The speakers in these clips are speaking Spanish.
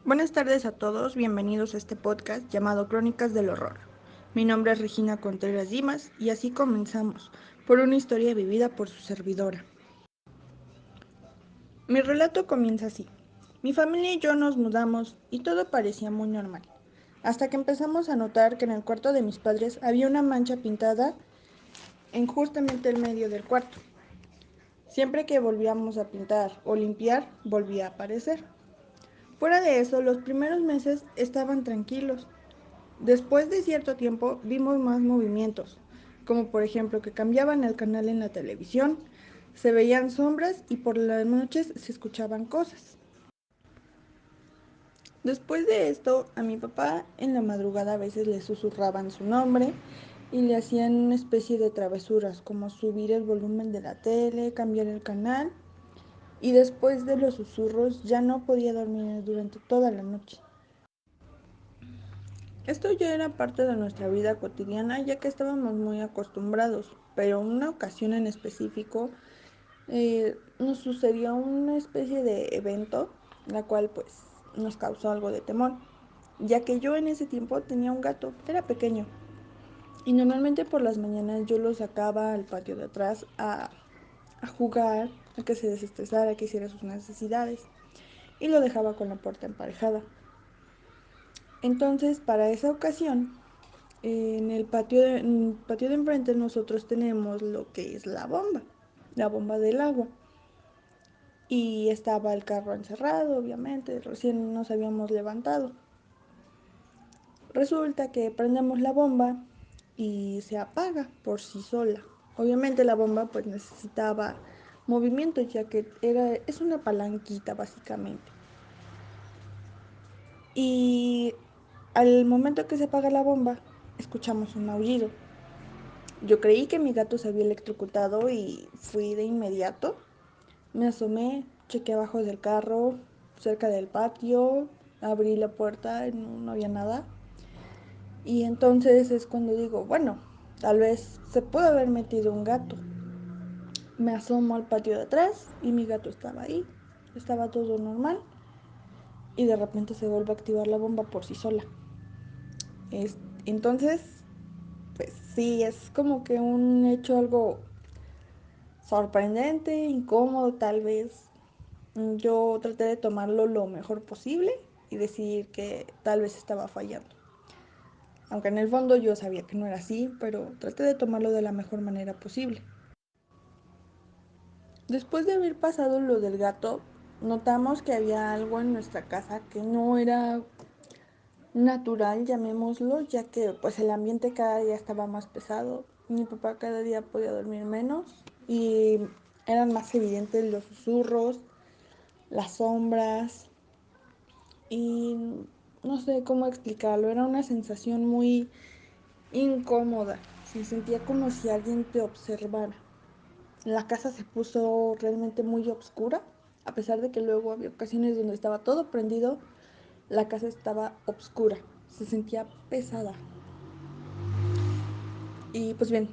Buenas tardes a todos, bienvenidos a este podcast llamado Crónicas del Horror. Mi nombre es Regina Contreras Dimas y así comenzamos, por una historia vivida por su servidora. Mi relato comienza así. Mi familia y yo nos mudamos y todo parecía muy normal, hasta que empezamos a notar que en el cuarto de mis padres había una mancha pintada en justamente el medio del cuarto. Siempre que volvíamos a pintar o limpiar, volvía a aparecer. Fuera de eso, los primeros meses estaban tranquilos. Después de cierto tiempo vimos más movimientos, como por ejemplo que cambiaban el canal en la televisión, se veían sombras y por las noches se escuchaban cosas. Después de esto, a mi papá en la madrugada a veces le susurraban su nombre y le hacían una especie de travesuras, como subir el volumen de la tele, cambiar el canal, y después de los susurros ya no podía dormir durante toda la noche. Esto ya era parte de nuestra vida cotidiana ya que estábamos muy acostumbrados, pero una ocasión en específico nos sucedió una especie de evento, la cual pues nos causó algo de temor, ya que yo en ese tiempo tenía un gato, era pequeño, y normalmente por las mañanas yo lo sacaba al patio de atrás a jugar, a que se desestresara, a que hiciera sus necesidades, y lo dejaba con la puerta emparejada. Entonces, para esa ocasión, en el patio de enfrente nosotros tenemos lo que es la bomba del agua. Y estaba el carro encerrado, obviamente, recién nos habíamos levantado. Resulta que prendemos la bomba y se apaga por sí sola. Obviamente la bomba pues necesitaba movimiento ya que es una palanquita básicamente. Y al momento que se apaga la bomba, escuchamos un aullido. Yo creí que mi gato se había electrocutado y fui de inmediato. Me asomé, chequé abajo del carro, cerca del patio, abrí la puerta, no había nada. Y entonces es cuando digo, bueno, tal vez se puede haber metido un gato. Me asomo al patio de atrás y mi gato estaba ahí. Estaba todo normal y de repente se vuelve a activar la bomba por sí sola. Es, entonces, pues sí, es como que un hecho algo sorprendente, incómodo tal vez. Yo traté de tomarlo lo mejor posible y decir que tal vez estaba fallando. Aunque en el fondo yo sabía que no era así, pero traté de tomarlo de la mejor manera posible. Después de haber pasado lo del gato, notamos que había algo en nuestra casa que no era natural, llamémoslo, ya que pues el ambiente cada día estaba más pesado. Mi papá cada día podía dormir menos y eran más evidentes los susurros, las sombras y no sé cómo explicarlo, era una sensación muy incómoda, se sentía como si alguien te observara. La casa se puso realmente muy oscura, a pesar de que luego había ocasiones donde estaba todo prendido, la casa estaba oscura, se sentía pesada. Y pues bien,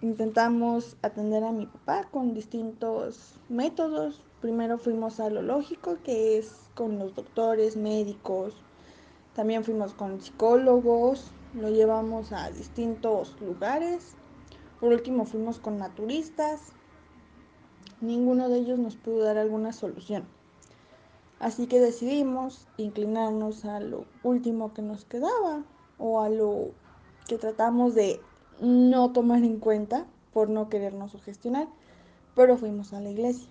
intentamos atender a mi papá con distintos métodos. Primero fuimos a lo lógico, que es con los doctores, médicos. También fuimos con psicólogos, lo llevamos a distintos lugares. Por último fuimos con naturistas. Ninguno de ellos nos pudo dar alguna solución. Así que decidimos inclinarnos a lo último que nos quedaba o a lo que tratamos de no tomar en cuenta por no querernos sugestionar, pero fuimos a la iglesia.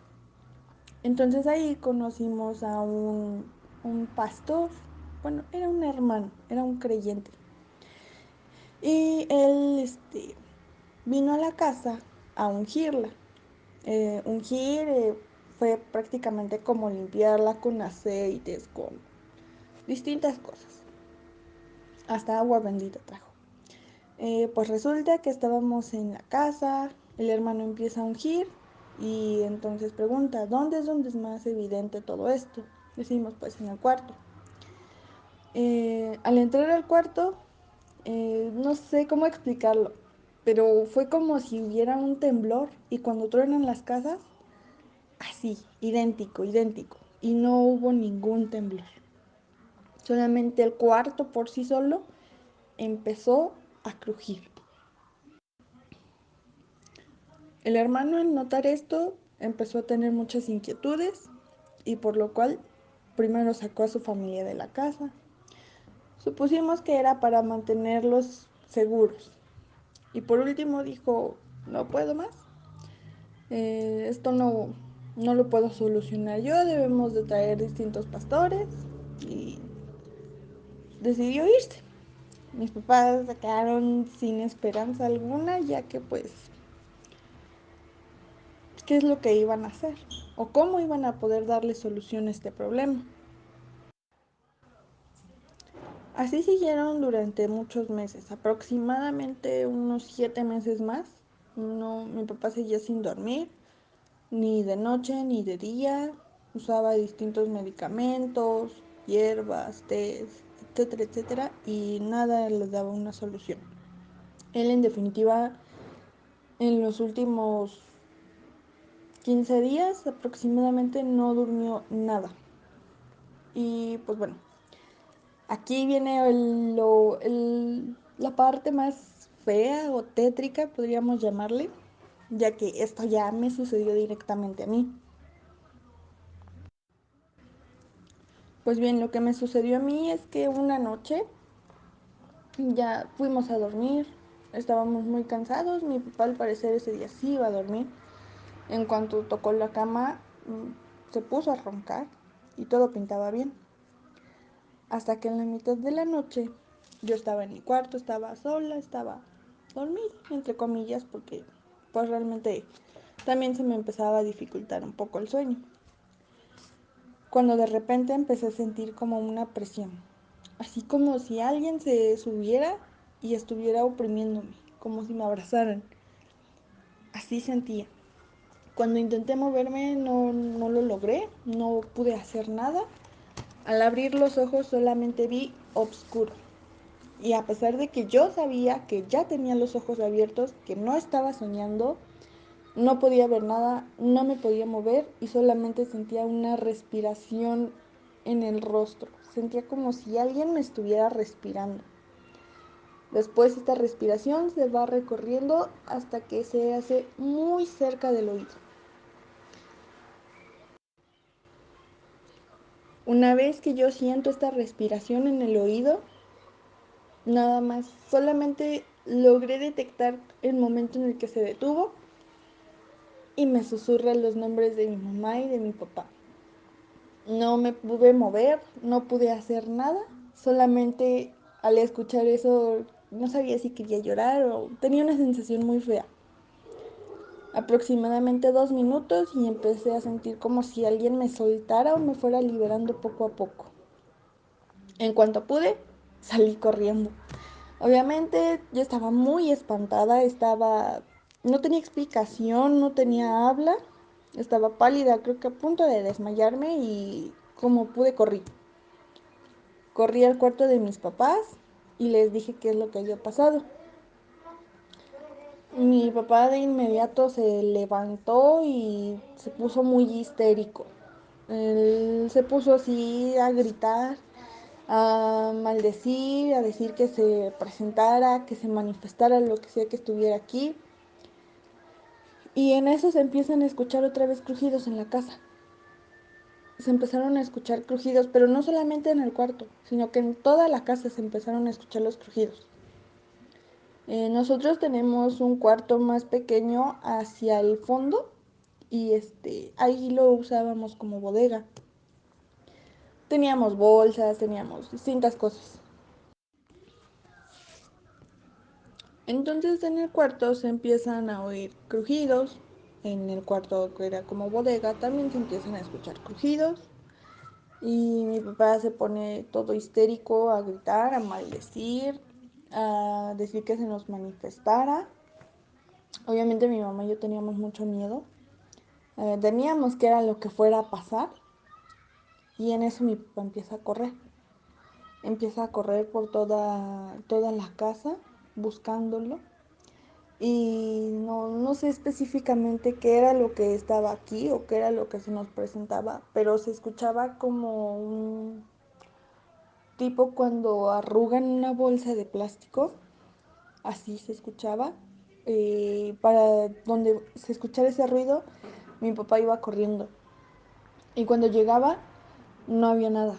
Entonces ahí conocimos a un pastor, bueno, era un hermano, era un creyente. Y él vino a la casa a ungirla. Ungir fue prácticamente como limpiarla con aceites, con distintas cosas. Hasta agua bendita trajo. Pues resulta que estábamos en la casa, el hermano empieza a ungir y entonces pregunta, ¿dónde es más evidente todo esto? Decimos, pues en el cuarto. Al entrar al cuarto, no sé cómo explicarlo, pero fue como si hubiera un temblor y cuando truenan las casas, así, idéntico, idéntico. Y no hubo ningún temblor. Solamente el cuarto por sí solo empezó a crujir. El hermano, al notar esto, empezó a tener muchas inquietudes y por lo cual primero sacó a su familia de la casa. Supusimos que era para mantenerlos seguros. Y por último dijo, no puedo más, esto no lo puedo solucionar yo, debemos de traer distintos pastores y decidió irse. Mis papás se quedaron sin esperanza alguna, ya que pues, ¿qué es lo que iban a hacer? ¿O cómo iban a poder darle solución a este problema? Así siguieron durante muchos meses, aproximadamente unos 7 meses más. No, mi papá seguía sin dormir, ni de noche ni de día. Usaba distintos medicamentos, hierbas, tés, etcétera, etcétera, y nada le daba una solución. Él, en definitiva, en los últimos 15 días aproximadamente no durmió nada. Y pues bueno, aquí viene la parte más fea o tétrica, podríamos llamarle, ya que esto ya me sucedió directamente a mí. Pues bien, lo que me sucedió a mí es que una noche ya fuimos a dormir, estábamos muy cansados, mi papá al parecer ese día sí iba a dormir. En cuanto tocó la cama, se puso a roncar y todo pintaba bien. Hasta que en la mitad de la noche yo estaba en mi cuarto, estaba sola, estaba dormida, entre comillas, porque pues realmente también se me empezaba a dificultar un poco el sueño. Cuando de repente empecé a sentir como una presión, así como si alguien se subiera y estuviera oprimiéndome, como si me abrazaran. Así sentía. Cuando intenté moverme no lo logré, no pude hacer nada. Al abrir los ojos solamente vi oscuro. Y a pesar de que yo sabía que ya tenía los ojos abiertos, que no estaba soñando, no podía ver nada, no me podía mover y solamente sentía una respiración en el rostro. Sentía como si alguien me estuviera respirando. Después esta respiración se va recorriendo hasta que se hace muy cerca del oído. Una vez que yo siento esta respiración en el oído, nada más, solamente logré detectar el momento en el que se detuvo y me susurra los nombres de mi mamá y de mi papá. No me pude mover, no pude hacer nada, solamente al escuchar eso no sabía si quería llorar o tenía una sensación muy fea. Aproximadamente 2 minutos y empecé a sentir como si alguien me soltara o me fuera liberando poco a poco. En cuanto pude, salí corriendo. Obviamente yo estaba muy espantada, no tenía explicación, no tenía habla, estaba pálida, creo que a punto de desmayarme y como pude corrí. Corrí al cuarto de mis papás y les dije qué es lo que había pasado. Mi papá de inmediato se levantó y se puso muy histérico. Él se puso así a gritar, a maldecir, a decir que se presentara, que se manifestara lo que sea que estuviera aquí. Y en eso se empiezan a escuchar otra vez crujidos en la casa. Se empezaron a escuchar crujidos, pero no solamente en el cuarto, sino que en toda la casa se empezaron a escuchar los crujidos. Nosotros tenemos un cuarto más pequeño hacia el fondo y ahí lo usábamos como bodega. Teníamos bolsas, teníamos distintas cosas. Entonces en el cuarto se empiezan a oír crujidos. En el cuarto que era como bodega también se empiezan a escuchar crujidos. Y mi papá se pone todo histérico a gritar, a maldecir, a decir que se nos manifestara. Obviamente mi mamá y yo teníamos mucho miedo. Temíamos que era lo que fuera a pasar. Y en eso mi papá empieza a correr. Empieza a correr por toda la casa buscándolo. Y no sé específicamente qué era lo que estaba aquí o qué era lo que se nos presentaba, pero se escuchaba como tipo cuando arrugan una bolsa de plástico, así se escuchaba. Para donde se escuchara ese ruido, mi papá iba corriendo. Y cuando llegaba, no había nada.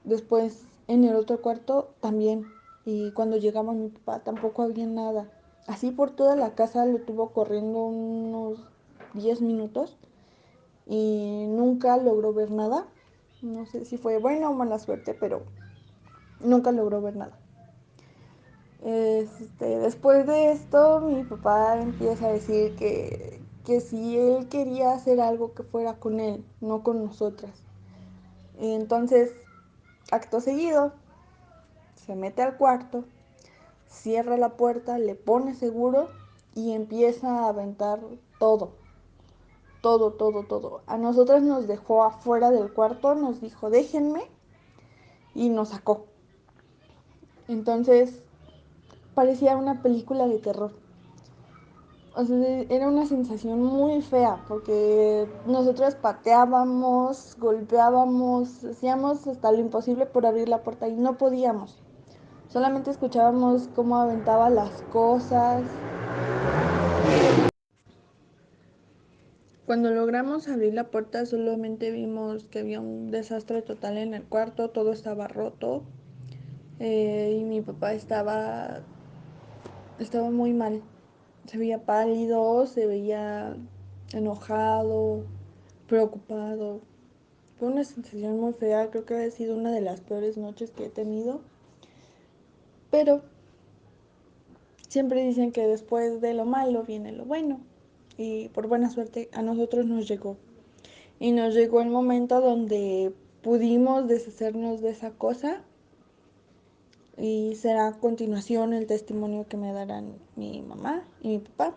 Después, en el otro cuarto, también. Y cuando llegaba mi papá, tampoco había nada. Así por toda la casa lo tuvo corriendo unos 10 minutos y nunca logró ver nada. No sé si fue buena o mala suerte, pero nunca logró ver nada. Después de esto, mi papá empieza a decir que si él quería hacer algo que fuera con él, no con nosotras. Entonces, acto seguido, se mete al cuarto, cierra la puerta, le pone seguro y empieza a aventar todo, todo, todo, todo. A nosotras nos dejó afuera del cuarto, nos dijo déjenme y nos sacó. Entonces parecía una película de terror. O sea, era una sensación muy fea porque nosotros pateábamos, golpeábamos, hacíamos hasta lo imposible por abrir la puerta y no podíamos. Solamente escuchábamos cómo aventaba las cosas. Cuando logramos abrir la puerta solamente vimos que había un desastre total en el cuarto, todo estaba roto y mi papá estaba muy mal. Se veía pálido, se veía enojado, preocupado. Fue una sensación muy fea, creo que ha sido una de las peores noches que he tenido. Pero siempre dicen que después de lo malo viene lo bueno. Y por buena suerte a nosotros nos llegó. Y nos llegó el momento donde pudimos deshacernos de esa cosa. Y será a continuación el testimonio que me darán mi mamá y mi papá.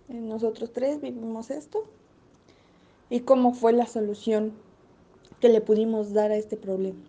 Nosotros tres vivimos esto. Y cómo fue la solución que le pudimos dar a este problema.